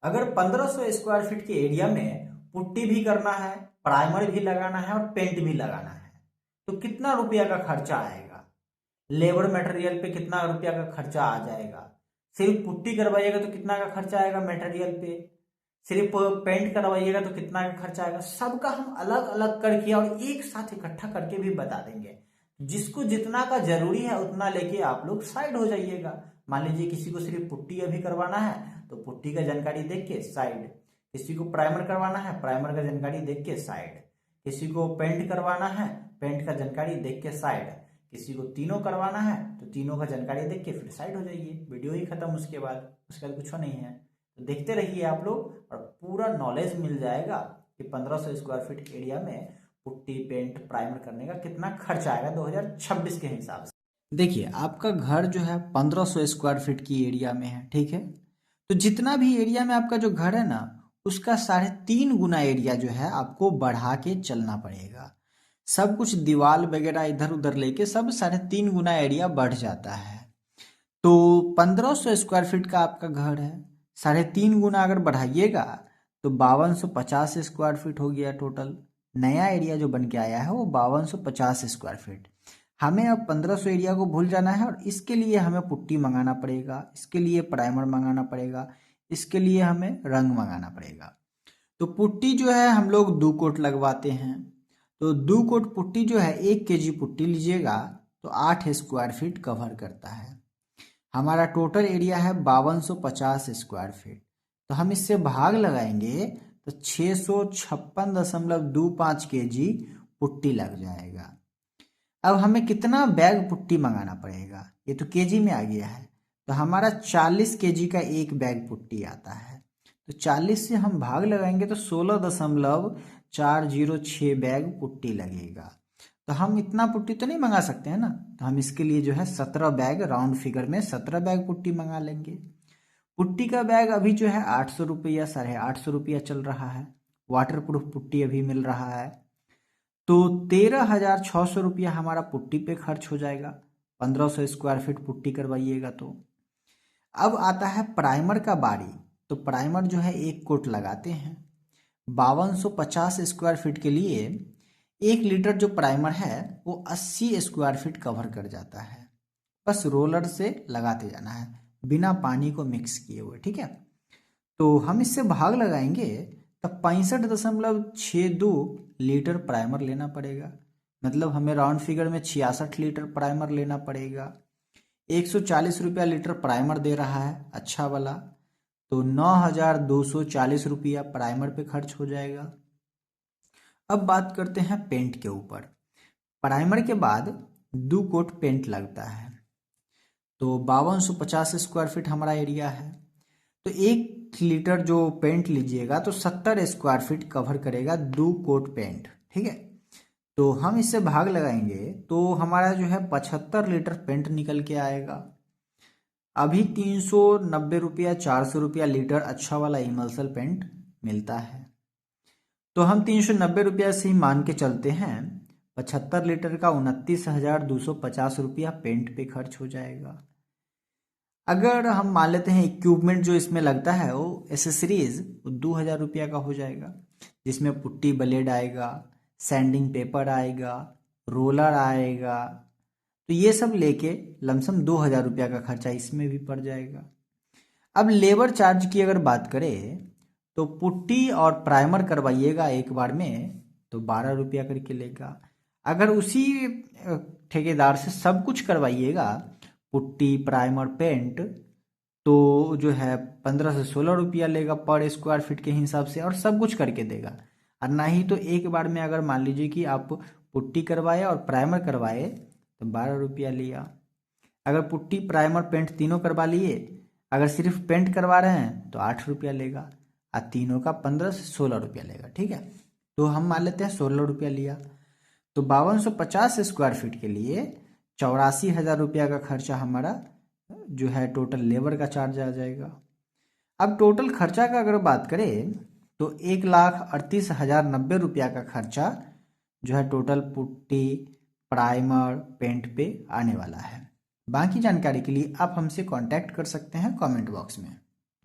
अगर 1500 square feet के area में पुट्टी भी करना है, प्राइमर भी लगाना है और पेंट भी लगाना है, तो कितना रुपया का खर्चा आएगा? लेबर मटेरियल पे कितना रुपया का खर्चा आ जाएगा? सिर्फ पुट्टी करवाइएगा तो कितना का खर्चा आएगा मटेरियल पे? सिर्फ पेंट करवाइएगा तो कितना का खर्चा आएगा? सबका हम अलग अलग करके और एक साथ इकट्ठा करके भी बता देंगे। जिसको जितना का जरूरी है उतना लेके आप लोग साइड हो जाइएगा। मान लीजिए किसी को सिर्फ पुट्टी अभी करवाना है तो पुट्टी का जानकारी देख के साइड, किसी को प्राइमर करवाना है प्राइमर का जानकारी देख के साइड, किसी को पेंट करवाना है पेंट का जानकारी देख के साइड, किसी को तीनों करवाना है तो तीनों का जानकारी देख के फिर साइड हो जाइए। वीडियो ही खत्म, उसके बाद कुछ नहीं है। तो देखते रहिए आप लोग और पूरा नॉलेज मिल जाएगा कि 1500 स्क्वायर फीट एरिया में पुट्टी पेंट प्राइमर करने का कितना खर्च आएगा 2026 के हिसाब से। देखिए आपका घर जो है 1500 स्क्वायर फीट की एरिया में है, ठीक है। तो जितना भी एरिया में आपका जो घर है ना, उसका 3.5 गुना एरिया जो है आपको बढ़ा के चलना पड़ेगा। सब कुछ दीवार वगैरह इधर उधर लेके सब 3.5 गुना एरिया बढ़ जाता है। तो 1500 स्क्वायर फीट का आपका घर है, 3.5 गुना अगर बढ़ाइएगा तो 5250 स्क्वायर फीट हो गया टोटल। नया एरिया जो बन के आया है वो 5250 स्क्वायर फीट। हमें अब 1500 एरिया को भूल जाना है और इसके लिए हमें पुट्टी मंगाना पड़ेगा, इसके लिए प्राइमर मंगाना पड़ेगा, इसके लिए हमें रंग मंगाना पड़ेगा। तो पुट्टी जो है हम लोग 2 कोट लगवाते हैं। तो 2 कोट पुट्टी जो है 1 केजी पुट्टी लीजिएगा तो 8 स्क्वायर फीट कवर करता है। हमारा टोटल एरिया है 5250 स्क्वायर फीट। तो हम इससे भाग लगाएंगे तो 656.25 केजी पुट्टी लग जाएगा। अब हमें कितना बैग पुट्टी मंगाना पड़ेगा, ये तो केजी में आ गया है। तो हमारा 40 केजी का एक बैग पुट्टी आता है। तो 40 से हम भाग लगाएंगे तो 16.406 बैग पुट्टी लगेगा। तो हम इतना पुट्टी तो नहीं मंगा सकते हैं ना, तो हम इसके लिए जो है 17 बैग, राउंड फिगर में 17 बैग पुट्टी मंगा लेंगे। पुट्टी का बैग अभी जो है 800 रुपया, 850 रुपया चल रहा है। वाटर प्रूफ पुट्टी अभी मिल रहा है। तो 13,600 रुपया हमारा पुट्टी पे खर्च हो जाएगा 1500 स्क्वायर फीट पुट्टी करवाइएगा तो। अब आता है प्राइमर का बारी। तो प्राइमर जो है 1 कोट लगाते हैं। 5250 स्क्वायर फीट के लिए 1 लीटर जो प्राइमर है वो 80 स्क्वायर फीट कवर कर जाता है। बस रोलर से लगाते जाना है बिना पानी को मिक्स किए हुए, ठीक है। तो हम इससे भाग लगाएंगे तब 65.62 लीटर प्राइमर लेना पड़ेगा। मतलब हमें राउंड फिगर में 66 लीटर प्राइमर लेना पड़ेगा। 140 रुपया लीटर प्राइमर दे रहा है अच्छा वाला, तो 9,240 रुपया प्राइमर पे खर्च हो जाएगा। अब बात करते हैं पेंट के ऊपर। प्राइमर के बाद 2 कोट पेंट लगता है। तो 5250 स्क्वायर फीट हमारा एरिया है। तो 1 लीटर जो पेंट लीजिएगा तो 70 स्क्वायर फीट कवर करेगा 2 कोट पेंट, ठीक है। तो हम इससे भाग लगाएंगे तो हमारा जो है 75 लीटर पेंट निकल के आएगा। अभी 390 रुपया 400 रुपया लीटर अच्छा वाला इमल्सल पेंट मिलता है। तो हम 390 रुपया से ही मान के चलते हैं 75 लीटर का 29,250 रुपया पेंट पे खर्च हो जाएगा। अगर हम मान लेते हैं इक्विपमेंट जो इसमें लगता है वो एसेसरीज, वो 2,000 रुपया का हो जाएगा, जिसमें पुट्टी ब्लेड आएगा, सैंडिंग पेपर आएगा, रोलर आएगा। तो ये सब लेके लमसम 2,000 रुपया का खर्चा इसमें भी पड़ जाएगा। अब लेबर चार्ज की अगर बात करें तो पुट्टी और प्राइमर करवाइएगा एक बार में तो 12 रुपया करके लेगा। अगर उसी ठेकेदार से सब कुछ करवाइएगा, पुट्टी प्राइमर पेंट, तो जो है 15 से 16 रुपया लेगा पर स्क्वायर फीट के हिसाब से, और सब कुछ करके देगा। और ना ही तो एक बार में अगर मान लीजिए कि आप पुट्टी करवाए और प्राइमर करवाए तो 12 रुपया लिया। अगर पुट्टी प्राइमर पेंट तीनों करवा लिए, अगर सिर्फ पेंट करवा रहे हैं तो 8 रुपया लेगा, और तीनों का 15 से 16 रुपया लेगा, ठीक है। तो हम मान लेते हैं 16 रुपया लिया। तो 5250 स्क्वायर फीट के लिए 84,000 रुपया का खर्चा हमारा जो है टोटल लेबर का चार्ज आ जाएगा। अब टोटल खर्चा का अगर बात करें तो 1,38,090 रुपया का खर्चा जो है टोटल पुट्टी प्राइमर पेंट पे आने वाला है। बाकी जानकारी के लिए आप हमसे कांटेक्ट कर सकते हैं कमेंट बॉक्स में।